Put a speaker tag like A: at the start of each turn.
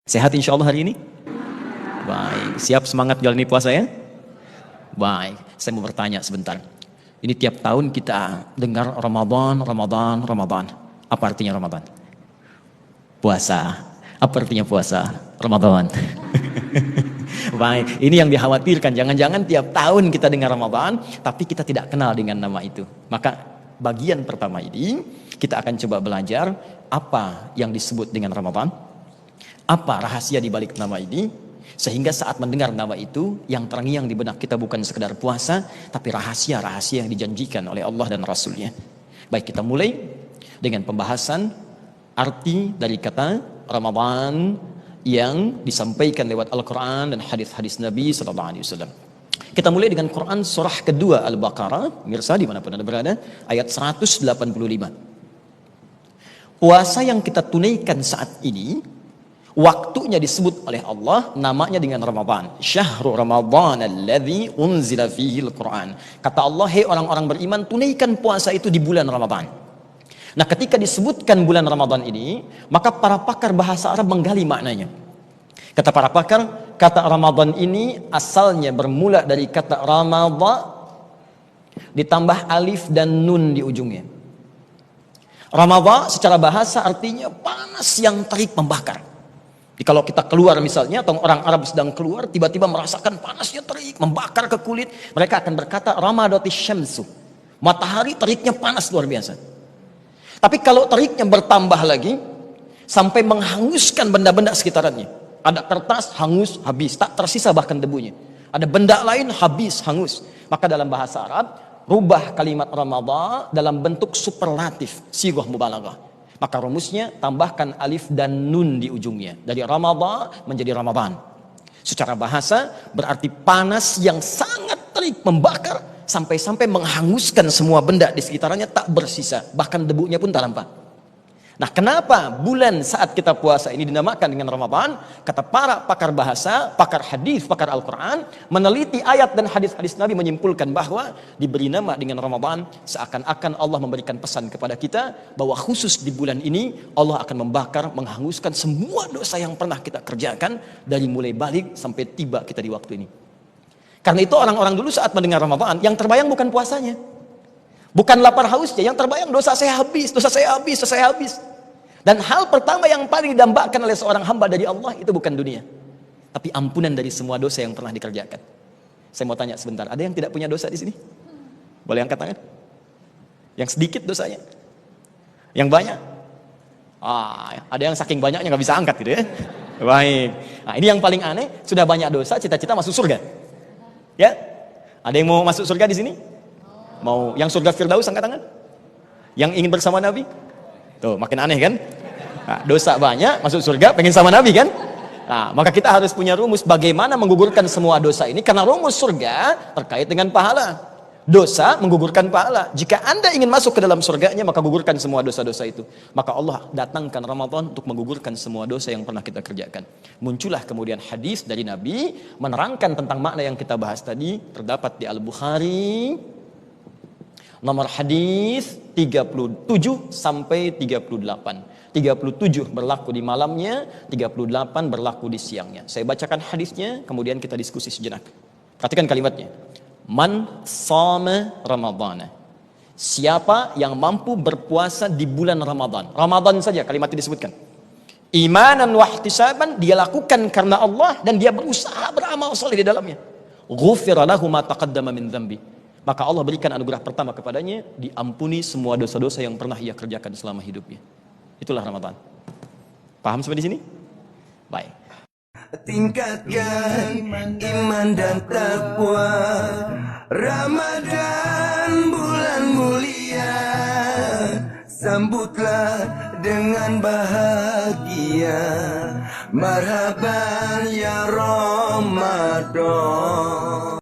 A: Sehat insya Allah hari ini? Baik, siap semangat jalani puasa ya? Baik, saya mau bertanya sebentar. Ini tiap tahun kita dengar Ramadan, Ramadan, Ramadan. Apa artinya Ramadan? Puasa. Apa artinya puasa? Ramadan. Baik, ini yang dikhawatirkan. Jangan-jangan tiap tahun kita dengar Ramadan, tapi kita tidak kenal dengan nama itu. Maka bagian pertama ini, kita akan coba belajar apa yang disebut dengan Ramadan. Apa rahasia di balik nama ini? Sehingga saat mendengar nama itu, yang terngiang di benak kita bukan sekedar puasa, tapi rahasia-rahasia yang dijanjikan oleh Allah dan Rasulnya. Baik, kita mulai dengan pembahasan arti dari kata Ramadan yang disampaikan lewat Al-Quran dan hadis-hadis Nabi SAW. Kita mulai dengan Quran surah kedua Al-Baqarah, mirsa dimanapun Anda berada, ayat 185. Puasa yang kita tunaikan saat ini, waktunya disebut oleh Allah, namanya dengan Ramadan. Syahrul Ramadan alladzi unzila fihi al-Quran. Kata Allah, hei orang-orang beriman, tunaikan puasa itu di bulan Ramadan. Nah, ketika disebutkan bulan Ramadan ini, maka para pakar bahasa Arab menggali maknanya. Kata para pakar, kata Ramadan ini asalnya bermula dari kata Ramadha ditambah alif dan nun di ujungnya. Ramadha secara bahasa artinya panas yang terik membakar. Jadi kalau kita keluar misalnya, atau orang Arab sedang keluar, tiba-tiba merasakan panasnya terik, membakar ke kulit, mereka akan berkata Ramadatis syamsu. Matahari teriknya panas luar biasa. Tapi kalau teriknya bertambah lagi, sampai menghanguskan benda-benda sekitarannya. Ada kertas, hangus, habis, tak tersisa bahkan debunya. Ada benda lain, habis, hangus. Maka dalam bahasa Arab, rubah kalimat Ramadhan dalam bentuk superlatif, sighah mubalaghah. Maka rumusnya tambahkan alif dan nun di ujungnya. Dari Ramadhan menjadi Ramadan. Secara bahasa berarti panas yang sangat terik membakar sampai-sampai menghanguskan semua benda di sekitarnya tak bersisa. Bahkan debunya pun tak nampak. Nah, kenapa bulan saat kita puasa ini dinamakan dengan Ramadan? Kata para pakar bahasa, pakar hadis, pakar Al-Quran, meneliti ayat dan hadis-hadis Nabi menyimpulkan bahwa diberi nama dengan Ramadan seakan-akan Allah memberikan pesan kepada kita bahwa khusus di bulan ini Allah akan membakar, menghanguskan semua dosa yang pernah kita kerjakan dari mulai balik sampai tiba kita di waktu ini. Karena itu orang-orang dulu saat mendengar Ramadan, yang terbayang bukan puasanya, bukan lapar hausnya, yang terbayang dosa saya habis, dosa saya habis, dosa saya habis. Dan hal pertama yang paling didambakan oleh seorang hamba dari Allah itu bukan dunia, tapi ampunan dari semua dosa yang pernah dikerjakan. Saya mau tanya sebentar, ada yang tidak punya dosa di sini? Boleh angkat tangan? Yang sedikit dosanya? Yang banyak? Ada yang saking banyaknya nggak bisa angkat gitu ya. Baik. Nah, ini yang paling aneh, sudah banyak dosa, cita-cita masuk surga. Ya? Ada yang mau masuk surga di sini? Mau yang surga Firdaus angkat tangan? Yang ingin bersama Nabi? Tuh, makin aneh kan? Nah, dosa banyak, masuk surga, pengen sama Nabi kan? Nah, maka kita harus punya rumus bagaimana menggugurkan semua dosa ini, karena rumus surga terkait dengan pahala. Dosa menggugurkan pahala. Jika Anda ingin masuk ke dalam surganya, maka gugurkan semua dosa-dosa itu. Maka Allah datangkan Ramadan untuk menggugurkan semua dosa yang pernah kita kerjakan. Muncullah kemudian hadis dari Nabi menerangkan tentang makna yang kita bahas tadi, terdapat di Al-Bukhari. Nomor hadis 37 sampai 38. 37 berlaku di malamnya, 38 berlaku di siangnya. Saya bacakan hadisnya, kemudian kita diskusi sejenak. Perhatikan kalimatnya. Man shoma Ramadhana. Siapa yang mampu berpuasa di bulan Ramadan. Ramadan saja kalimat itu disebutkan. Imanan wa ihtisaban, dia lakukan karena Allah dan dia berusaha beramal saleh di dalamnya. Ghufira lahu ma taqaddama min dzambi. Maka Allah berikan anugerah pertama kepadanya, diampuni semua dosa-dosa yang pernah ia kerjakan selama hidupnya. Itulah Ramadan. Paham sampai di sini? Baik.
B: Tingkatkan iman dan takwa. Ramadan bulan mulia, sambutlah dengan bahagia. Marhaban ya Ramadan.